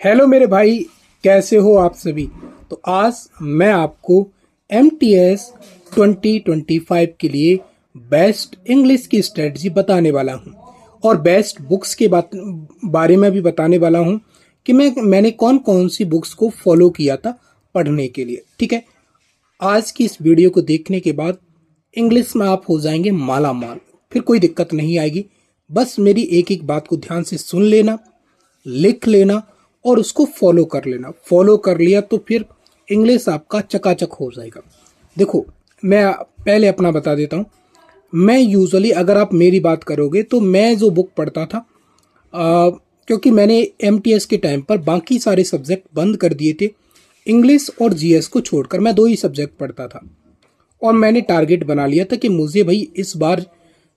Hello मेरे भाई, कैसे हो आप सभी। तो आज मैं आपको MTS 2025 के लिए बेस्ट इंग्लिश की स्ट्रेटजी बताने वाला हूं और बेस्ट बुक्स के बारे में भी बताने वाला हूं कि मैंने कौन कौन सी बुक्स को फॉलो किया था पढ़ने के लिए। ठीक है, आज की इस वीडियो को देखने के बाद इंग्लिश में आप हो जाएंगे माला माल, फिर कोई दिक्कत नहीं आएगी। बस मेरी एक एक बात को ध्यान से सुन लेना, लिख लेना और उसको फॉलो कर लेना। फॉलो कर लिया तो फिर इंग्लिश आपका चकाचक हो जाएगा। देखो, मैं पहले अपना बता देता हूँ। मैं यूजुअली, अगर आप मेरी बात करोगे तो मैं जो बुक पढ़ता था, क्योंकि मैंने MTS के टाइम पर बाकी सारे सब्जेक्ट बंद कर दिए थे, इंग्लिश और GS को छोड़कर मैं 2 ही सब्जेक्ट पढ़ता था। और मैंने टारगेट बना लिया था कि मुझे भाई इस बार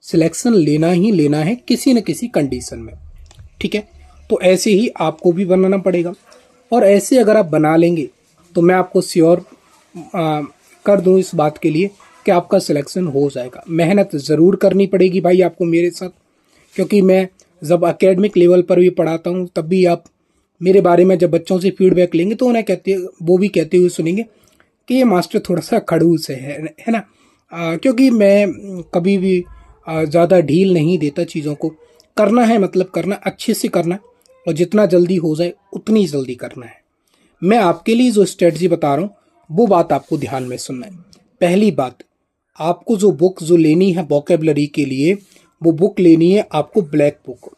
सिलेक्शन लेना ही लेना है किसी न किसी कंडीशन में। ठीक है, तो ऐसे ही आपको भी बनाना पड़ेगा और ऐसे अगर आप बना लेंगे तो मैं आपको श्योर कर दूं इस बात के लिए कि आपका सिलेक्शन हो जाएगा। मेहनत ज़रूर करनी पड़ेगी भाई आपको मेरे साथ, क्योंकि मैं जब एकेडमिक लेवल पर भी पढ़ाता हूं तब भी आप मेरे बारे में जब बच्चों से फीडबैक लेंगे तो वो भी कहते हुए सुनेंगे कि ये मास्टर थोड़ा सा खड़ूस है ना। क्योंकि मैं कभी भी ज़्यादा ढील नहीं देता चीज़ों को। करना है मतलब करना, अच्छे से करना और जितना जल्दी हो जाए उतनी जल्दी करना है। मैं आपके लिए जो स्ट्रेटजी बता रहा हूँ वो बात आपको ध्यान में सुनना है। पहली बात, आपको जो बुक जो लेनी है वोकेबलरी के लिए, वो बुक लेनी है आपको ब्लैक बुक।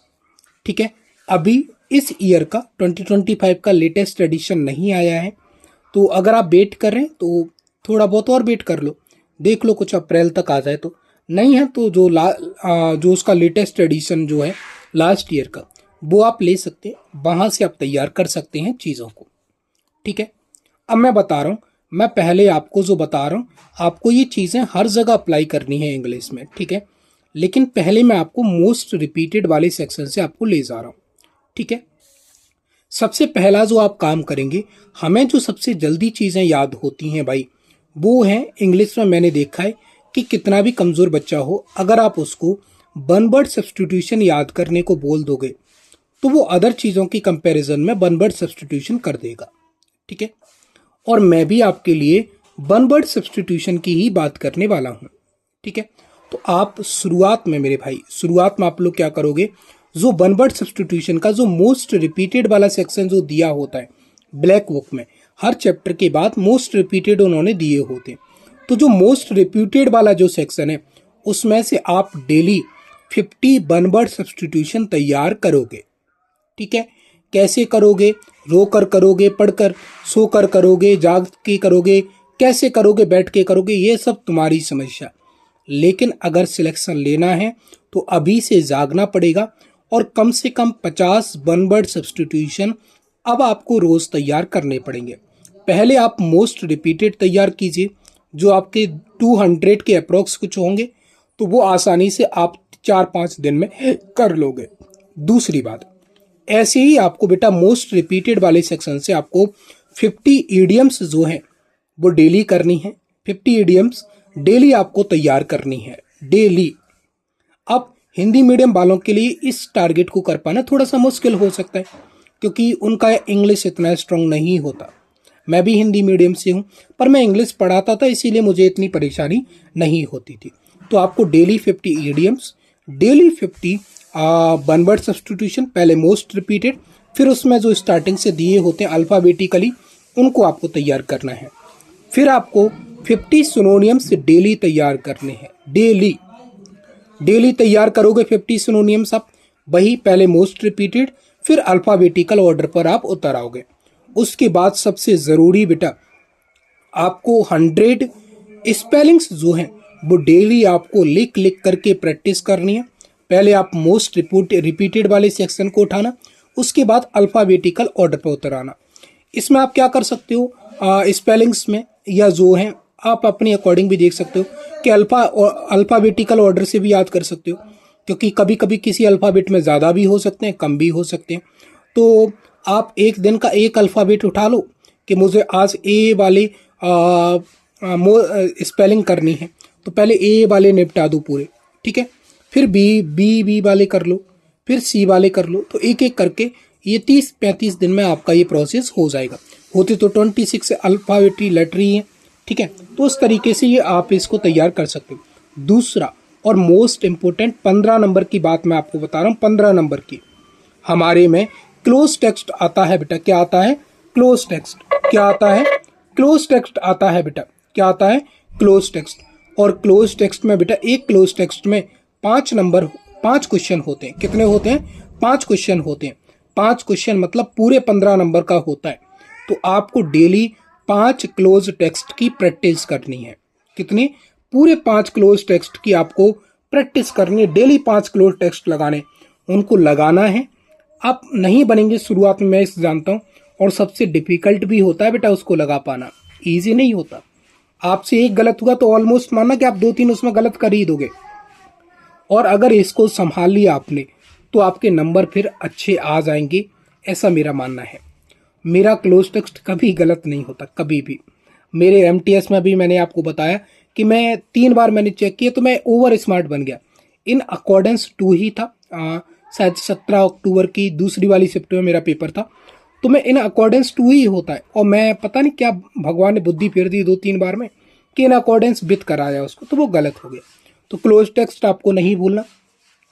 ठीक है, अभी इस ईयर का 2025 का लेटेस्ट एडिशन नहीं आया है, तो अगर आप वेट कर रहे हैं तो थोड़ा बहुत और वेट कर लो, देख लो कुछ अप्रैल तक आ जाए। तो नहीं है तो जो उसका लेटेस्ट एडिशन जो है लास्ट ईयर का, वो आप ले सकते हैं, वहाँ से आप तैयार कर सकते हैं चीज़ों को। ठीक है, अब मैं बता रहा हूँ, मैं पहले आपको जो बता रहा हूँ, आपको ये चीज़ें हर जगह अप्लाई करनी है इंग्लिश में। ठीक है, लेकिन पहले मैं आपको मोस्ट रिपीटेड वाले सेक्शन से आपको ले जा रहा हूँ। ठीक है, सबसे पहला जो आप काम करेंगे, हमें जो सबसे जल्दी चीज़ें याद होती हैं भाई, वो है इंग्लिश में मैंने देखा है कि कितना भी कमज़ोर बच्चा हो, अगर आप उसको वन वर्ड सब्स्टिट्यूशन याद करने को बोल दोगे तो वो अदर चीज़ों की कंपैरिजन में वन वर्ड सब्स्टिट्यूशन कर देगा। ठीक है, और मैं भी आपके लिए वन वर्ड सब्स्टिट्यूशन की ही बात करने वाला हूँ। ठीक है, तो आप शुरुआत में मेरे भाई, शुरुआत में आप लोग क्या करोगे, जो वन वर्ड सब्स्टिट्यूशन का जो मोस्ट रिपीटेड वाला सेक्शन जो दिया होता है ब्लैक बुक में, हर चैप्टर के बाद मोस्ट रिपीटेड उन्होंने दिए होते हैं, तो जो मोस्ट रिपीटेड वाला जो सेक्शन है उसमें से आप डेली 50 वन वर्ड सब्स्टिट्यूशन तैयार करोगे। ठीक है, कैसे करोगे, रोकर करोगे, पढ़कर, सोकर करोगे, जाग के करोगे, कैसे करोगे, बैठ के करोगे, ये सब तुम्हारी समस्या। लेकिन अगर सिलेक्शन लेना है तो अभी से जागना पड़ेगा और कम से कम 50 वन वर्ड सब्स्टिट्यूशन अब आपको रोज तैयार करने पड़ेंगे। पहले आप मोस्ट रिपीटेड तैयार कीजिए, जो आपके 200 के अप्रोक्स कुछ होंगे, तो वो आसानी से आप 4-5 दिन में कर लोगे। दूसरी बात, ऐसे ही आपको बेटा मोस्ट रिपीटेड वाले सेक्शन से आपको 50 ईडियम्स जो हैं वो डेली करनी है। 50 ईडियम्स डेली आपको तैयार करनी है, डेली। अब हिंदी मीडियम वालों के लिए इस टारगेट को कर पाना थोड़ा सा मुश्किल हो सकता है, क्योंकि उनका इंग्लिश इतना स्ट्रांग नहीं होता। मैं भी हिंदी मीडियम से हूँ, पर मैं इंग्लिश पढ़ाता था, इसीलिए मुझे इतनी परेशानी नहीं होती थी। तो आपको daily 50 idioms, daily 50 one word substitution, पहले मोस्ट रिपीटेड, फिर उसमें जो स्टार्टिंग से दिए होते हैं अल्फ़ाबेटिकली, उनको आपको तैयार करना है। फिर आपको 50 सिनोनियम्स डेली तैयार करने हैं। डेली तैयार करोगे 50 सिनोनियम्स आप, वही पहले मोस्ट रिपीटेड, फिर अल्फ़ाबेटिकल ऑर्डर पर आप उतर आओगे। उसके बाद सबसे ज़रूरी बेटा, आपको 100 स्पेलिंग्स जो हैं वो डेली आपको लिख लिख करके प्रैक्टिस करनी है। पहले आप मोस्ट रिपीटेड वाले सेक्शन को उठाना, उसके बाद अल्फ़ाबेटिकल ऑर्डर पर उतर आना। इसमें आप क्या कर सकते हो, स्पेलिंग्स में या जो हैं आप अपने अकॉर्डिंग भी देख सकते हो कि अल्फ़ाबेटिकल ऑर्डर से भी याद कर सकते हो, क्योंकि कभी कभी किसी अल्फ़ाबेट में ज़्यादा भी हो सकते हैं, कम भी हो सकते हैं। तो आप एक दिन का एक अल्फ़ाबेट उठा लो कि मुझे आज ए वाले स्पेलिंग करनी है, तो पहले ए वाले निपटा दो पूरे। ठीक है, फिर बी वाले कर लो, फिर सी वाले कर लो। तो एक एक करके ये 30-35 दिन में आपका ये प्रोसेस हो जाएगा। होते तो 26 अल्फ़ाबेटरी लेटर ही है, ठीक है। तो उस तरीके से ये आप इसको तैयार कर सकते हो। दूसरा और मोस्ट इम्पोर्टेंट 15 नंबर की बात मैं आपको बता रहा हूँ। 15 नंबर की हमारे में क्लोज टेक्स्ट आता है बेटा। क्या आता है? Close text. क्या आता है? क्लोज टेक्स्ट आता है बेटा। क्या आता है? Close text. और क्लोज टेक्स्ट में बेटा एक क्लोज टेक्स्ट में 5 क्वेश्चन होते हैं। कितने होते हैं? 5 क्वेश्चन होते हैं। 5 क्वेश्चन मतलब पूरे 15 नंबर का होता है। तो आपको डेली 5 क्लोज टेक्स्ट की प्रैक्टिस करनी है। कितनी? पूरे 5 क्लोज टेक्स्ट की आपको प्रैक्टिस करनी है। डेली 5 क्लोज टेक्स्ट लगाने, उनको लगाना है। आप नहीं बनेंगे शुरुआत में, मैं इस जानता हूँ, और सबसे डिफिकल्ट भी होता है बेटा उसको लगा पाना, ईजी नहीं होता। आपसे एक गलत हुआ तो ऑलमोस्ट मानना कि आप 2-3 उसमें गलत कर ही दोगे। और अगर इसको संभाल लिया आपने तो आपके नंबर फिर अच्छे आ जाएंगे, ऐसा मेरा मानना है। मेरा क्लोज टेक्स्ट कभी गलत नहीं होता, कभी भी। मेरे एमटीएस में भी मैंने आपको बताया कि मैं 3 बार मैंने चेक किया तो मैं ओवर स्मार्ट बन गया। इन अकॉर्डेंस 2 ही था, शायद 17 अक्टूबर की दूसरी वाली शिफ्ट में मेरा पेपर था। तो मैं इन अकॉर्डेंस 2 ही होता है, और मैं पता नहीं क्या भगवान ने बुद्धि फेर दी 2-3 बार में कि इन अकॉर्डेंस विथ कराया उसको, तो वो गलत हो गया। तो क्लोज टेक्स्ट आपको नहीं भूलना।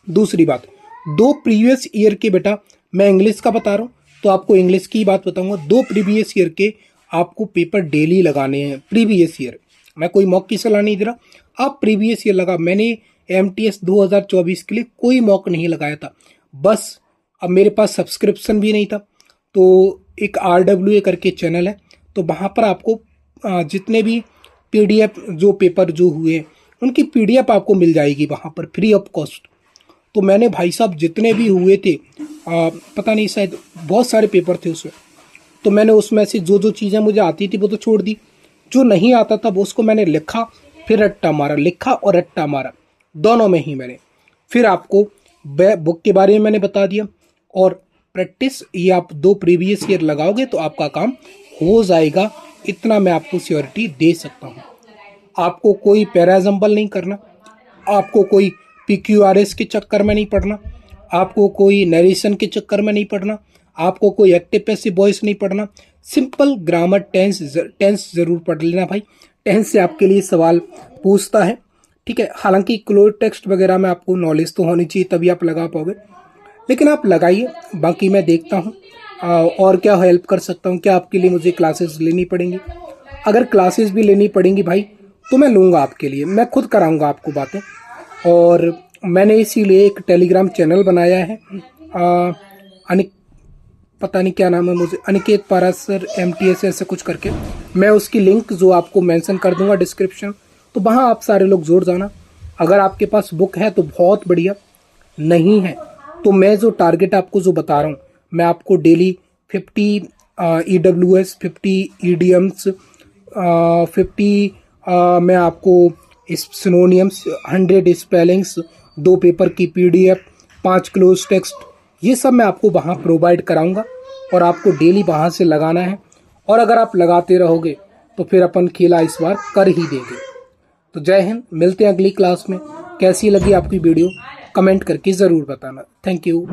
दूसरी बात, 2 प्रीवियस ईयर के बेटा, मैं इंग्लिश का बता रहा हूँ तो आपको इंग्लिश की बात बताऊंगा। 2 प्रीवियस ईयर के आपको पेपर डेली लगाने हैं। प्रीवियस ईयर, मैं कोई मॉक की सलाह नहीं दे रहा, आप प्रीवियस ईयर लगा। मैंने एमटीएस 2024 के लिए कोई मॉक नहीं लगाया था। बस अब मेरे पास सब्सक्रिप्शन भी नहीं था, तो एक RWA करके चैनल है, तो वहाँ पर आपको जितने भी PDF जो पेपर जो हुए उनकी PDF आपको मिल जाएगी वहाँ पर फ्री ऑफ कॉस्ट। तो मैंने भाई साहब जितने भी हुए थे, पता नहीं शायद बहुत सारे पेपर थे उसमें, तो मैंने उसमें से जो जो चीज़ें मुझे आती थी वो तो छोड़ दी, जो नहीं आता था वो उसको मैंने लिखा, फिर रट्टा मारा, लिखा और रट्टा मारा, दोनों में ही मैंने। फिर आपको बुक के बारे में मैंने बता दिया, और प्रैक्टिस ये आप 2 प्रीवियस ईयर लगाओगे तो आपका काम हो जाएगा, इतना मैं आपको श्योरिटी दे सकता हूँ। आपको कोई पैराजम्बल नहीं करना, आपको कोई PQRS के चक्कर में नहीं पड़ना, आपको कोई नरेशन के चक्कर में नहीं पड़ना, आपको कोई एक्टिव पैसिव वॉइस नहीं पढ़ना। सिंपल ग्रामर, टेंस जरूर पढ़ लेना भाई, टेंस से आपके लिए सवाल पूछता है, ठीक है। हालांकि क्लोज टेक्स्ट वगैरह में आपको नॉलेज तो होनी चाहिए तभी आप लगा पाओगे, लेकिन आप लगाइए। बाकी मैं देखता हूँ और क्या हेल्प कर सकता हूँ। क्या आपके लिए मुझे क्लासेस लेनी पड़ेंगी? अगर क्लासेस भी लेनी पड़ेंगी भाई तो मैं लूँगा आपके लिए, मैं खुद कराऊँगा आपको बातें। और मैंने इसीलिए एक टेलीग्राम चैनल बनाया है, पता नहीं क्या नाम है, मुझे अनिकेत पारासर MTS ऐसे कुछ करके। मैं उसकी लिंक जो आपको मेंशन कर दूंगा डिस्क्रिप्शन, तो वहाँ आप सारे लोग जुड़ जाना। अगर आपके पास बुक है तो बहुत बढ़िया, नहीं है तो मैं जो टारगेट आपको जो बता रहा हूँ, मैं आपको डेली 50 EWS, 50 EDMs, 50 मैं आपको सिनोनियम्स, 100 स्पेलिंग्स, 2 पेपर की PDF, 5 क्लोज टेक्स्ट, ये सब मैं आपको वहाँ प्रोवाइड कराऊंगा, और आपको डेली वहाँ से लगाना है। और अगर आप लगाते रहोगे तो फिर अपन खेला इस बार कर ही देंगे। तो जय हिंद, मिलते हैं अगली क्लास में। कैसी लगी आपकी वीडियो कमेंट करके ज़रूर बताना। Thank you.